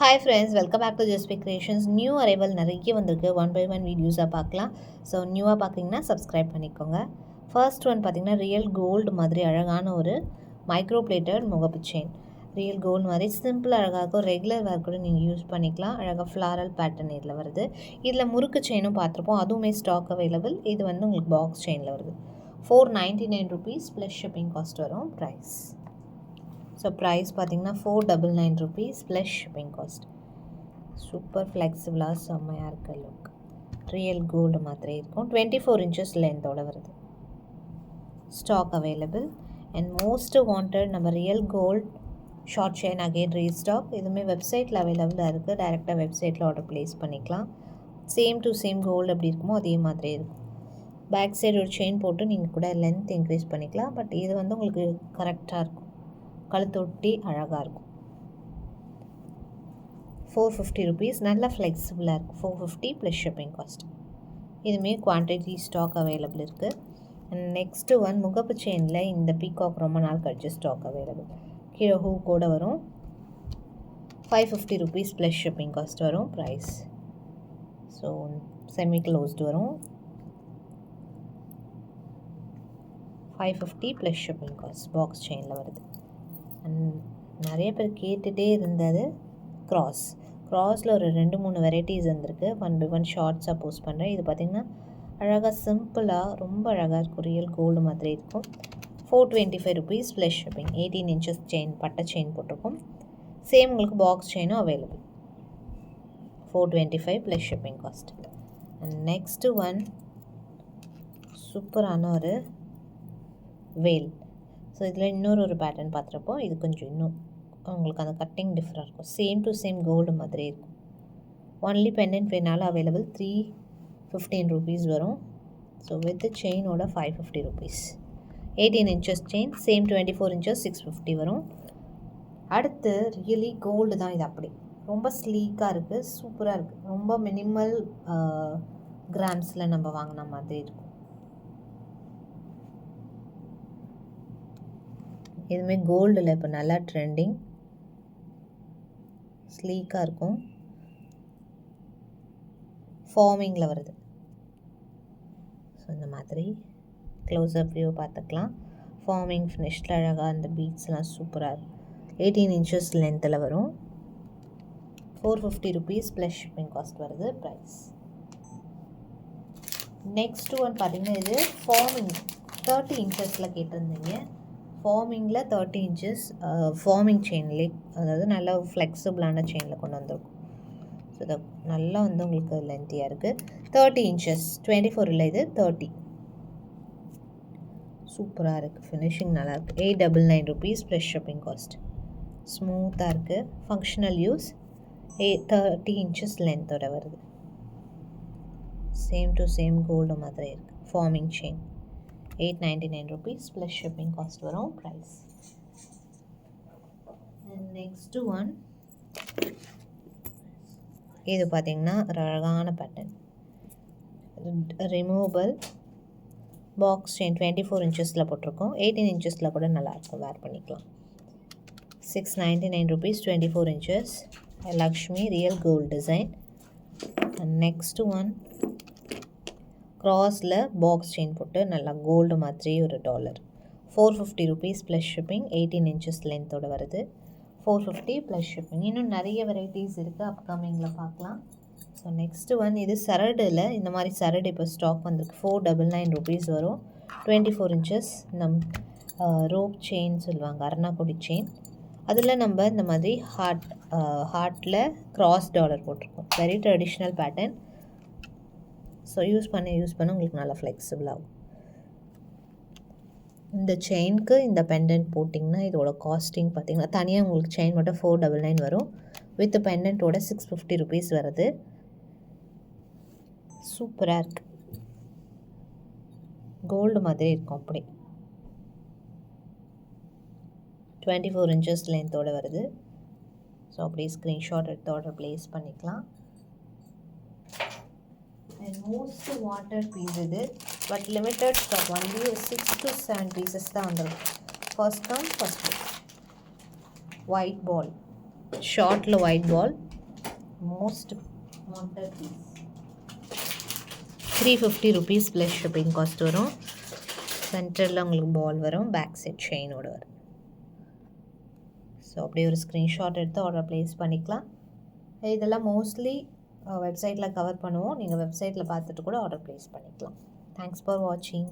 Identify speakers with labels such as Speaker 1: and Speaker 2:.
Speaker 1: Hi friends, welcome back to ஜஸ்பி creations. New arrival நிறைய வந்திருக்கு. ஒன் பை ஒன் வீடியோஸாக பார்க்கலாம். ஸோ நியூவாக பார்த்திங்கன்னா சப்ஸ்கிரைப் பண்ணிக்கோங்க. ஃபர்ஸ்ட் ஒன் பார்த்திங்கன்னா ரியல் கோல்டு மாதிரி அழகான ஒரு மைக்ரோ பிளேட்டட் முகப்பு செயின். ரியல் கோல்டு மாதிரி சிம்பிள் அழகாக இருக்கும். ரெகுலர் வேர் கூட நீங்கள் யூஸ் பண்ணிக்கலாம். அழகாக ஃப்ளாரல் பேட்டர்ன் இதில் வருது. இதில் முறுக்கு செயினும் பார்த்துருப்போம், அதுவுமே ஸ்டாக் அவைலபிள். இது வந்து உங்களுக்கு பாக்ஸ் செயினில் வருது. 499 rupees ப்ளஸ் ஷிப்பிங் காஸ்ட் வரும். ப்ரைஸ் ப்ரைஸ் பார்த்தீங்கன்னா 499 rupees plus shipping cost. Super ஃப்ளெக்சிபிளாக செம்மையாக இருக்க லுக். ரியல் கோல்டு மாதிரி இருக்கும். 24 inches லென்த்தோடு வருது. Stock available. And most wanted நம்ம real gold short chain again restock. இதுவுமே வெப்சைட்டில் அவைலபிளாக இருக்குது. டைரெக்டாக வெப்சைட்டில் ஆர்டர் ப்ளேஸ் பண்ணிக்கலாம். சேம் டு சேம் கோல்டு எப்படி இருக்குமோ அதே மாதிரி இருக்கும். பேக் சைடு ஒரு செயின் போட்டு நீங்கள் கூட லென்த் இன்க்ரீஸ் பண்ணிக்கலாம். பட் இது வந்து உங்களுக்கு கரெக்டாக இருக்கும். கழுத்தொட்டி அழகாக இருக்கும். 450 rupees. நல்லா ஃப்ளெக்சிபிளாக இருக்கும். 450 ப்ளஸ் ஷிப்பிங் காஸ்ட். இதுவுமே குவான்டிட்டி ஸ்டாக் அவைலபிள் இருக்குது. அண்ட் நெக்ஸ்ட்டு ஒன் முகப்பு செயினில் இந்த பீகாக் ரொம்ப நாள் கழிச்சு ஸ்டாக் அவைலபிள். கீழே ஹூ கூட வரும். 550 rupees ப்ளஸ் ஷிப்பிங் காஸ்ட் வரும். ப்ரைஸ் செமி க்ளோஸ்டு வரும். 550 ப்ளஸ் ஷிப்பிங் காஸ்ட் பாக்ஸ் செயினில் வருது. அண்ட் நிறைய பேர் கேட்டுகிட்டே இருந்தது க்ராஸில் ஒரு 2-3 வெரைட்டிஸ் வந்திருக்கு. ஒன் பை ஒன் ஷார்ட்ஸாக போஸ்ட் பண்ணுறேன். இது பார்த்திங்கன்னா அழகாக சிம்பிளாக ரொம்ப அழகாக இருக்கும். ரியல் கோல்டு மாதிரி இருக்கும். 425 rupees plus shipping. 18 inches chain, பட்டை செயின் போட்டிருக்கும். சேம் உங்களுக்கு பாக்ஸ் செயினும் available. 425 plus shipping cost. And next one சூப்பரான ஒரு வேல். ஸோ இதில் இன்னொரு பேட்டர்ன் பார்த்துருப்போம். இது கொஞ்சம் இன்னும் உங்களுக்கு அந்த கட்டிங் டிஃப்ரெண்ட் இருக்கும். சேம் டு சேம் கோல்டு மாதிரி இருக்கும். ஒன்லி பெண்டன்ட் வேணாலும் அவைலபிள். 315 rupees வரும். ஸோ வித் செயினோட 550 rupees. 18 inches chain, same 24 inches 650 வரும். அடுத்து ரியலி கோல்டு தான். இது அப்படி ரொம்ப ஸ்லீக்காக இருக்குது, சூப்பராக இருக்குது. ரொம்ப மினிமல் கிராம்ஸில் நம்ம வாங்கின மாதிரி இருக்கும். இதுவுமே கோல்டில் இப்போ நல்லா ட்ரெண்டிங். ஸ்லீக்காக இருக்கும். ஃபார்மிங்கில் வருது. ஸோ இந்த மாதிரி க்ளோஸ்அப் வியூ பார்த்துக்கலாம். ஃபார்மிங் ஃபினிஷில் அழகாக அந்த பீட்ஸ்லாம் சூப்பராக இருக்கும். 18 inches லென்த்தில் வரும். 450 rupees ப்ளஸ் ஷிப்பிங் காஸ்ட் வருது. ப்ரைஸ் நெக்ஸ்ட் ஒன் பார்த்திங்கன்னா இது ஃபார்மிங் 30 inches கேட்டிருந்தீங்க. ஃபார்மிங்கில் 30 inches ஃபார்மிங் செயின்லே, அதாவது நல்லா ஃப்ளெக்சிபிளான செயினில் கொண்டு வந்திருக்கும். ஸோ இது நல்லா வந்து உங்களுக்கு லென்த்தியாக இருக்குது. 30 inches 24 இல்லை, இது 30. சூப்பராக இருக்குது. ஃபினிஷிங் நல்லாயிருக்கு. 899 rupees ப்ளஸ் ஷிப்பிங் காஸ்ட். ஸ்மூத்தாக இருக்குது. Functional use. 30 inches லென்த்தோட வருது. சேம் டு சேம் கோல்டு மாதிரி இருக்குது. Farming chain 899 rupees plus shipping cost வரும். ப்ரைஸ் நெக்ஸ்ட்டு ஒன் இது பார்த்திங்கன்னா ஒரு அழகான pattern. Removable box chain 24 inches போட்டிருக்கோம். 18 inches கூட நல்லாயிருக்கும், வேர் பண்ணிக்கலாம். 699 rupees 24 inches. Lakshmi real gold design. Next one க்ராஸில் பாக்ஸ் செயின் போட்டு நல்லா கோல்டு மாதிரி ஒரு $1. 450 rupees ப்ளஸ் ஷிப்பிங். 18 inches லென்த்தோடு வருது. 450 ப்ளஸ் ஷிப்பிங். இன்னும் நிறைய வெரைட்டிஸ் இருக்குது, அப்கமிங்கில் பார்க்கலாம். ஸோ நெக்ஸ்ட்டு ஒன் இது சரடில் இந்த மாதிரி சரடு இப்போ ஸ்டாக் வந்திருக்கு. 499 rupees வரும். 24 inches ரோப் செயின் சொல்லுவாங்க, அருணாக்குடி செயின். அதில் நம்ம இந்த மாதிரி ஹார்ட்டில் கிராஸ் டாலர் போட்டிருக்கோம். Very traditional pattern. So use பண்ண உங்களுக்கு நல்லா ஃப்ளெக்சிபிளாகும். இந்த செயினுக்கு இந்த பெண்டன்ட் போட்டிங்கன்னா இதோட காஸ்டிங் பார்த்திங்கன்னா தனியாக உங்களுக்கு செயின் மட்டும் 499 வரும். வித் பெண்டன்ட்டோட 650 rupees வருது. சூப்பராக இருக்குது. கோல்டு மாதிரி இருக்கும் அப்படி. 24 inches லென்த்தோடு வருது. ஸோ அப்படியே ஸ்க்ரீன்ஷாட் எடுத்து ஆர்டர் ப்ளேஸ் பண்ணிக்கலாம். And most wanted piece இது, but limited stock. Only 6 to 7 pieces தான் வந்திருக்கு. First come first. White ball, ஷார்ட்டில் white ball. Most wanted piece. 350 rupees plus shipping cost வரும். சென்டரில் உங்களுக்கு பால் வரும், பேக் சைட் செயினோட வரும். ஸோ அப்படியே ஒரு ஸ்க்ரீன்ஷாட் எடுத்து ஆர்டர் ப்ளேஸ் பண்ணிக்கலாம். இதெல்லாம் மோஸ்ட்லி வெப்சைட்டில் கவர் பண்ணுவோம். நீங்கள் வெப்சைட்டில் பார்த்துட்டு கூட ஆர்டர் ப்ளேஸ் பண்ணிக்கலாம். தேங்க்ஸ் ஃபார் வாட்சிங்.